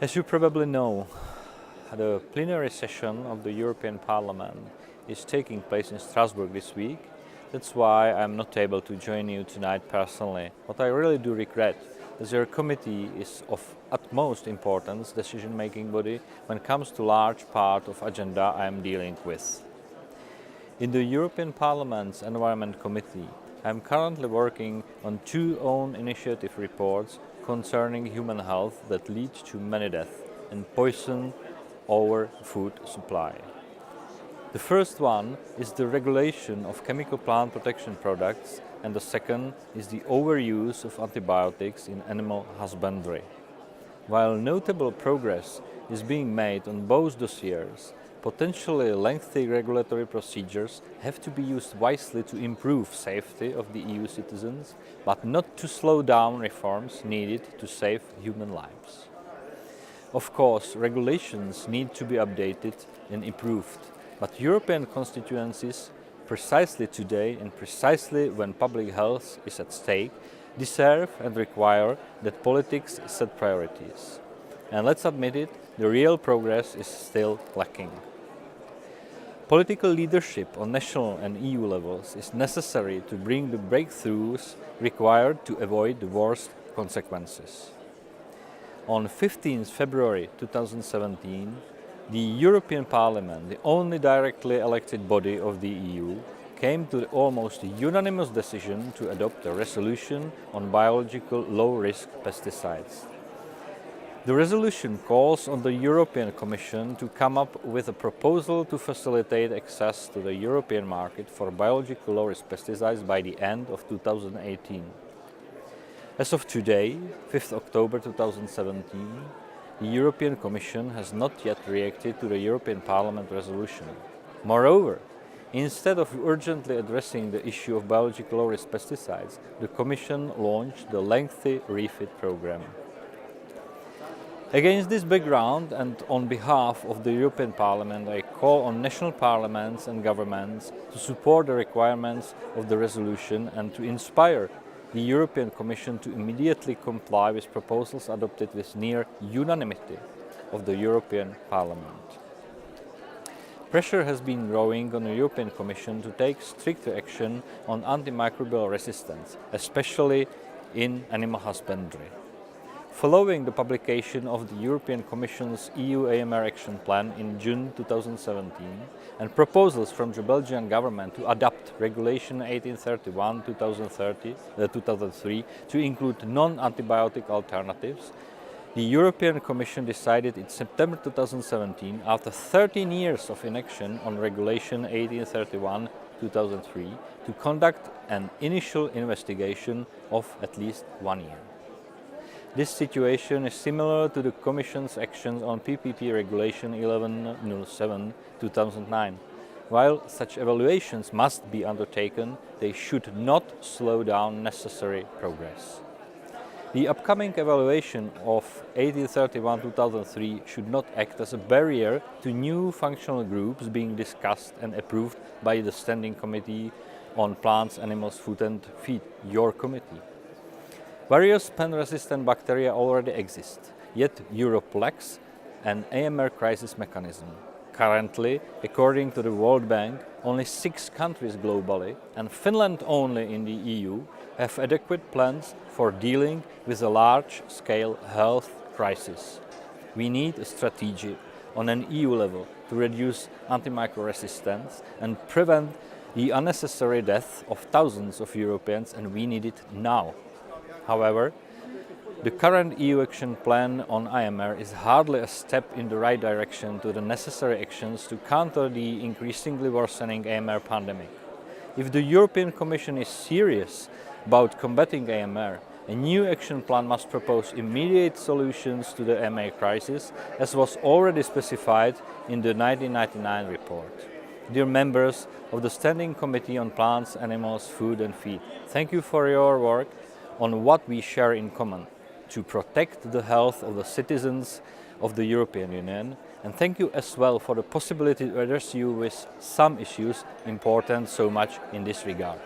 As you probably know, the plenary session of the European Parliament is taking place in Strasbourg this week. That's why I'm not able to join you tonight personally. What I really do regret is your committee is of utmost importance decision-making body when it comes to large part of agenda I am dealing with. In the European Parliament's Environment Committee, I am currently working on two own initiative reports concerning human health that lead to many deaths and poison our food supply. The first one is the regulation of chemical plant protection products, and the second is the overuse of antibiotics in animal husbandry. While notable progress is being made on both dossiers, potentially lengthy regulatory procedures have to be used wisely to improve safety of the EU citizens, but not to slow down reforms needed to save human lives. Of course, regulations need to be updated and improved, but European constituencies, precisely today and precisely when public health is at stake, deserve and require that politics set priorities. And let's admit it, the real progress is still lacking. Political leadership on national and EU levels is necessary to bring the breakthroughs required to avoid the worst consequences. On 15 February 2017, the European Parliament, the only directly elected body of the EU, came to the almost unanimous decision to adopt a resolution on biological low-risk pesticides. The resolution calls on the European Commission to come up with a proposal to facilitate access to the European market for biological low-risk pesticides by the end of 2018. As of today, 5 October 2017, the European Commission has not yet reacted to the European Parliament resolution. Moreover, instead of urgently addressing the issue of biological low-risk pesticides, the Commission launched the lengthy REFIT program. Against this background and on behalf of the European Parliament, I call on national parliaments and governments to support the requirements of the resolution and to inspire the European Commission to immediately comply with proposals adopted with near unanimity of the European Parliament. Pressure has been growing on the European Commission to take stricter action on antimicrobial resistance, especially in animal husbandry. Following the publication of the European Commission's EU AMR Action Plan in June 2017 and proposals from the Belgian government to adapt Regulation 1831/2003 to include non-antibiotic alternatives, the European Commission decided in September 2017, after 13 years of inaction on Regulation 1831/2003, to conduct an initial investigation of at least 1 year. This situation is similar to the Commission's actions on PPP Regulation 1107/2009. While such evaluations must be undertaken, they should not slow down necessary progress. The upcoming evaluation of 1831/2003 should not act as a barrier to new functional groups being discussed and approved by the Standing Committee on Plants, Animals, Food and Feed, your committee. Various pen-resistant bacteria already exist, yet Europe lacks an AMR crisis mechanism. Currently, according to the World Bank, only 6 countries globally, and Finland only in the EU, have adequate plans for dealing with a large-scale health crisis. We need a strategy on an EU level to reduce antimicrobial resistance and prevent the unnecessary death of thousands of Europeans, and we need it now. However, the current EU Action Plan on AMR is hardly a step in the right direction to the necessary actions to counter the increasingly worsening AMR pandemic. If the European Commission is serious about combating AMR, a new action plan must propose immediate solutions to the AMR crisis, as was already specified in the 1999 report. Dear members of the Standing Committee on Plants, Animals, Food and Feed, thank you for your work on what we share in common, to protect the health of the citizens of the European Union, and thank you as well for the possibility to address you with some issues important so much in this regard.